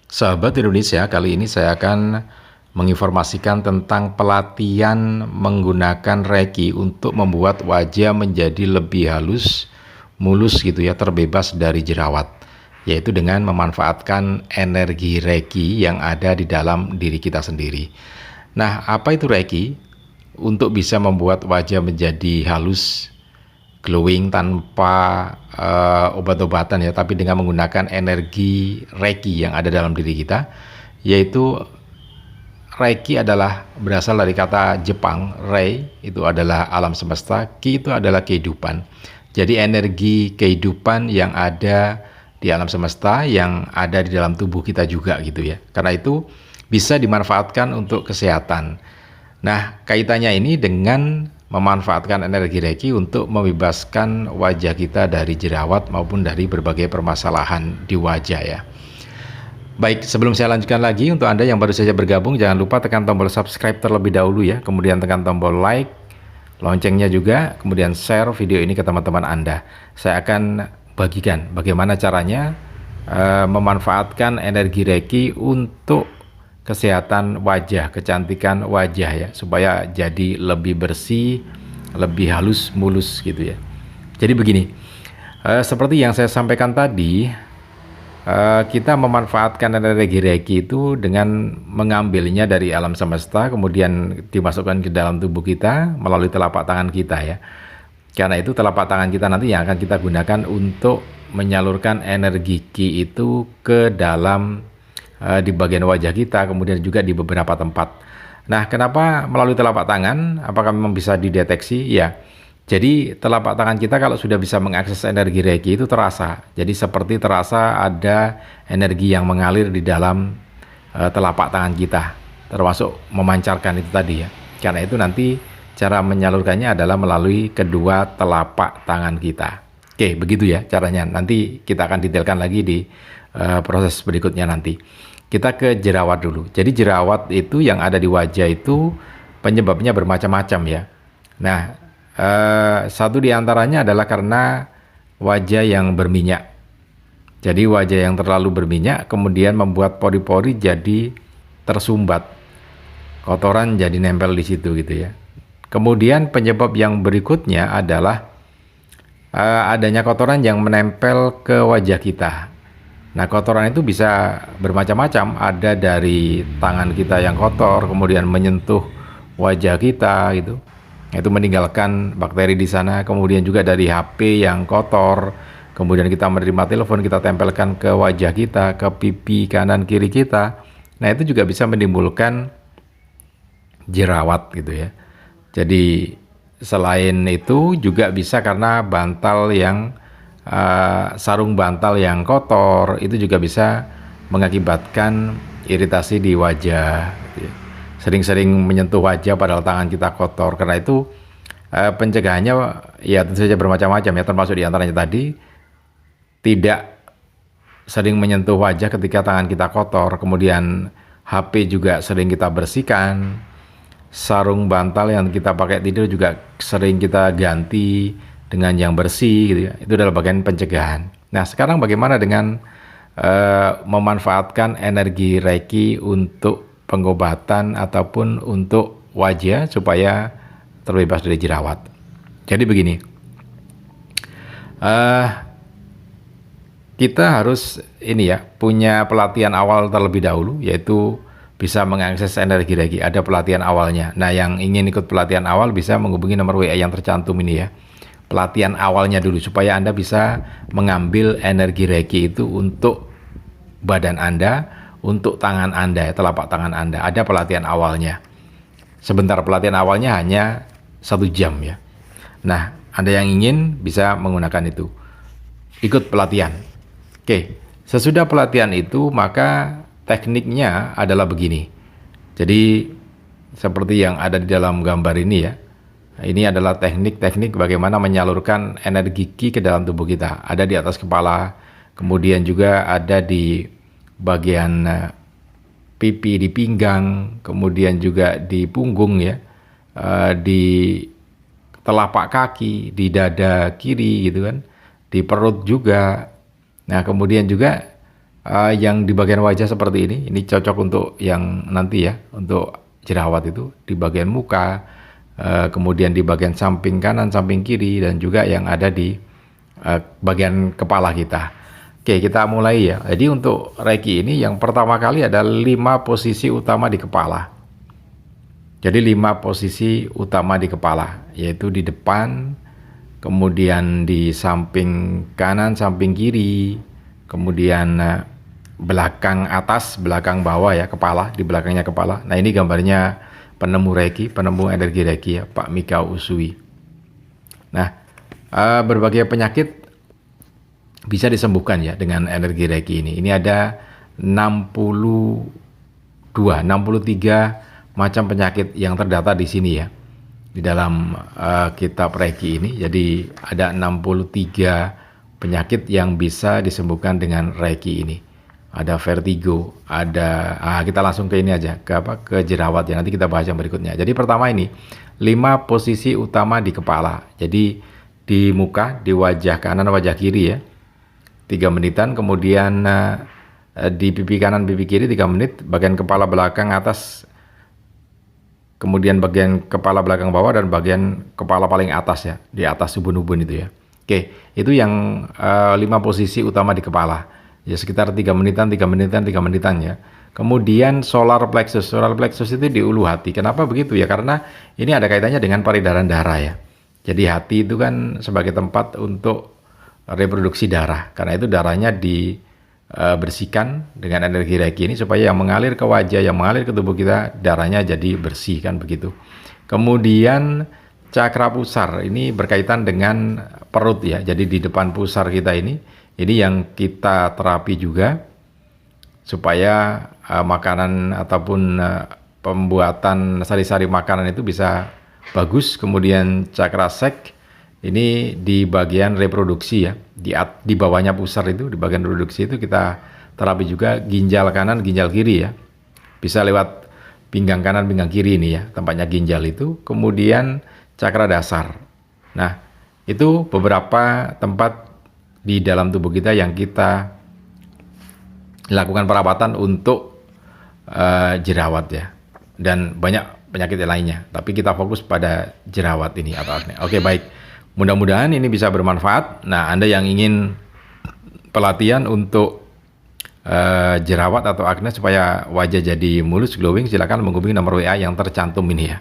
Sahabat Indonesia, kali ini saya akan menginformasikan tentang pelatihan menggunakan Reiki untuk membuat wajah menjadi lebih halus, mulus gitu ya, terbebas dari jerawat, yaitu dengan memanfaatkan energi Reiki yang ada di dalam diri kita sendiri. Nah, apa itu Reiki? Untuk bisa membuat wajah menjadi halus, glowing tanpa obat-obatan ya, tapi dengan menggunakan energi Reiki yang ada dalam diri kita, yaitu Reiki adalah berasal dari kata Jepang. Rei itu adalah alam semesta, Ki itu adalah kehidupan. Jadi energi kehidupan yang ada di alam semesta yang ada di dalam tubuh kita juga gitu ya. Karena itu bisa dimanfaatkan untuk kesehatan. Nah, kaitannya ini dengan memanfaatkan energi Reiki untuk membebaskan wajah kita dari jerawat maupun dari berbagai permasalahan di wajah ya. Baik, sebelum saya lanjutkan lagi, untuk Anda yang baru saja bergabung, jangan lupa tekan tombol subscribe terlebih dahulu ya, kemudian tekan tombol like, loncengnya juga, kemudian share video ini ke teman-teman Anda. Saya akan bagikan bagaimana caranya memanfaatkan energi Reiki untuk kesehatan wajah, kecantikan wajah ya, supaya jadi lebih bersih, lebih halus, mulus gitu ya. Jadi begini, seperti yang saya sampaikan tadi, kita memanfaatkan energi Reiki itu dengan mengambilnya dari alam semesta, kemudian dimasukkan ke dalam tubuh kita melalui telapak tangan kita ya. Karena itu telapak tangan kita nanti yang akan kita gunakan untuk menyalurkan energi Ki itu ke dalam di bagian wajah kita, kemudian juga di beberapa tempat. Nah, kenapa melalui telapak tangan? Apakah memang bisa dideteksi? Ya. Jadi telapak tangan kita kalau sudah bisa mengakses energi Reiki itu terasa. Jadi seperti terasa ada energi yang mengalir di dalam telapak tangan kita, termasuk memancarkan itu tadi ya. Karena itu nanti cara menyalurkannya adalah melalui kedua telapak tangan kita. Oke, begitu ya caranya. Nanti kita akan detailkan lagi di proses berikutnya nanti. Kita ke jerawat dulu. Jadi jerawat itu yang ada di wajah itu penyebabnya bermacam-macam ya. Nah, satu di antaranya adalah karena wajah yang berminyak. Jadi wajah yang terlalu berminyak kemudian membuat pori-pori jadi tersumbat. Kotoran jadi nempel di situ gitu ya. Kemudian penyebab yang berikutnya adalah adanya kotoran yang menempel ke wajah kita. Nah, kotoran itu bisa bermacam-macam, ada dari tangan kita yang kotor, kemudian menyentuh wajah kita gitu. Itu meninggalkan bakteri di sana, kemudian juga dari HP yang kotor, kemudian kita menerima telepon, kita tempelkan ke wajah kita, ke pipi kanan kiri kita. Nah, itu juga bisa menimbulkan jerawat gitu ya. Jadi selain itu juga bisa karena bantal yang sarung bantal yang kotor itu juga bisa mengakibatkan iritasi di wajah gitu ya. Sering-sering menyentuh wajah padahal tangan kita kotor. Karena itu pencegahannya ya tentu saja bermacam-macam ya, termasuk diantaranya tadi tidak sering menyentuh wajah ketika tangan kita kotor, kemudian HP juga sering kita bersihkan, sarung bantal yang kita pakai tidur juga sering kita ganti dengan yang bersih gitu ya. Itu adalah bagian pencegahan. Nah, sekarang bagaimana dengan memanfaatkan energi Reiki untuk pengobatan ataupun untuk wajah supaya terbebas dari jerawat. Jadi begini, kita harus ini ya, punya pelatihan awal terlebih dahulu, yaitu bisa mengakses energi Reiki. Ada pelatihan awalnya. Nah, yang ingin ikut pelatihan awal bisa menghubungi nomor WA yang tercantum ini ya. Pelatihan awalnya dulu supaya Anda bisa mengambil energi Reiki itu untuk badan Anda, untuk tangan Anda, telapak tangan Anda. Ada pelatihan awalnya. Sebentar, pelatihan awalnya hanya 1 jam ya. Nah, Anda yang ingin bisa menggunakan itu. Ikut pelatihan. Oke, sesudah pelatihan itu maka tekniknya adalah begini. Jadi seperti yang ada di dalam gambar ini ya. Ini adalah teknik-teknik bagaimana menyalurkan energi Ki ke dalam tubuh kita. Ada di atas kepala, kemudian juga ada di bagian pipi, di pinggang, kemudian juga di punggung ya, di telapak kaki, di dada kiri gitu kan, di perut juga. Nah, kemudian juga yang di bagian wajah seperti ini cocok untuk yang nanti ya, untuk jerawat itu di bagian muka, kemudian di bagian samping kanan, samping kiri, dan juga yang ada di bagian kepala kita. Oke, kita mulai ya. Jadi untuk Reiki ini yang pertama kali ada 5 posisi utama di kepala. Jadi 5 posisi utama di kepala, yaitu di depan, kemudian di samping kanan, samping kiri, kemudian belakang atas, belakang bawah ya, kepala, di belakangnya kepala. Nah, ini gambarnya penemu Reiki, penemu energi Reiki ya, Pak Mikao Usui. Nah, berbagai penyakit bisa disembuhkan ya dengan energi Reiki ini. Ini ada 63 macam penyakit yang terdata di sini ya, di dalam kitab Reiki ini. Jadi ada 63 penyakit yang bisa disembuhkan dengan Reiki ini. Ada vertigo, ada kita langsung ke ini aja, ke jerawat ya. Nanti kita bahas yang berikutnya. Jadi pertama ini 5 posisi utama di kepala. Jadi di muka, di wajah kanan, wajah kiri ya, 3 menitan. Kemudian di pipi kanan, pipi kiri 3 menit. Bagian kepala belakang atas, kemudian bagian kepala belakang bawah, dan bagian kepala paling atas ya, di atas ubun-ubun itu ya. Oke, itu yang 5 posisi utama di kepala. Ya sekitar 3 menitan, 3 menitan, 3 menitan ya. Kemudian solar plexus. Solar plexus itu di ulu hati. Kenapa begitu ya? Karena ini ada kaitannya dengan peredaran darah ya. Jadi hati itu kan sebagai tempat untuk reproduksi darah. Karena itu darahnya dibersihkan dengan energi Reiki ini supaya yang mengalir ke wajah, yang mengalir ke tubuh kita, darahnya jadi bersih kan begitu. Kemudian cakra pusar ini berkaitan dengan perut ya. Jadi di depan pusar kita ini yang kita terapi juga supaya makanan ataupun pembuatan sari-sari makanan itu bisa bagus. Kemudian cakra sek ini di bagian reproduksi ya, di bawahnya pusar itu, di bagian reproduksi itu kita terapi juga. Ginjal kanan, ginjal kiri ya, bisa lewat pinggang kanan, pinggang kiri ini ya, tempatnya ginjal itu. Kemudian cakra dasar. Nah, itu beberapa tempat di dalam tubuh kita yang kita lakukan perawatan untuk jerawat ya, dan banyak penyakit lainnya, tapi kita fokus pada jerawat ini atau akne. Oke, baik, mudah-mudahan ini bisa bermanfaat. Nah, Anda yang ingin pelatihan untuk jerawat atau akne supaya wajah jadi mulus glowing, silakan menghubungi nomor WA yang tercantum ini ya.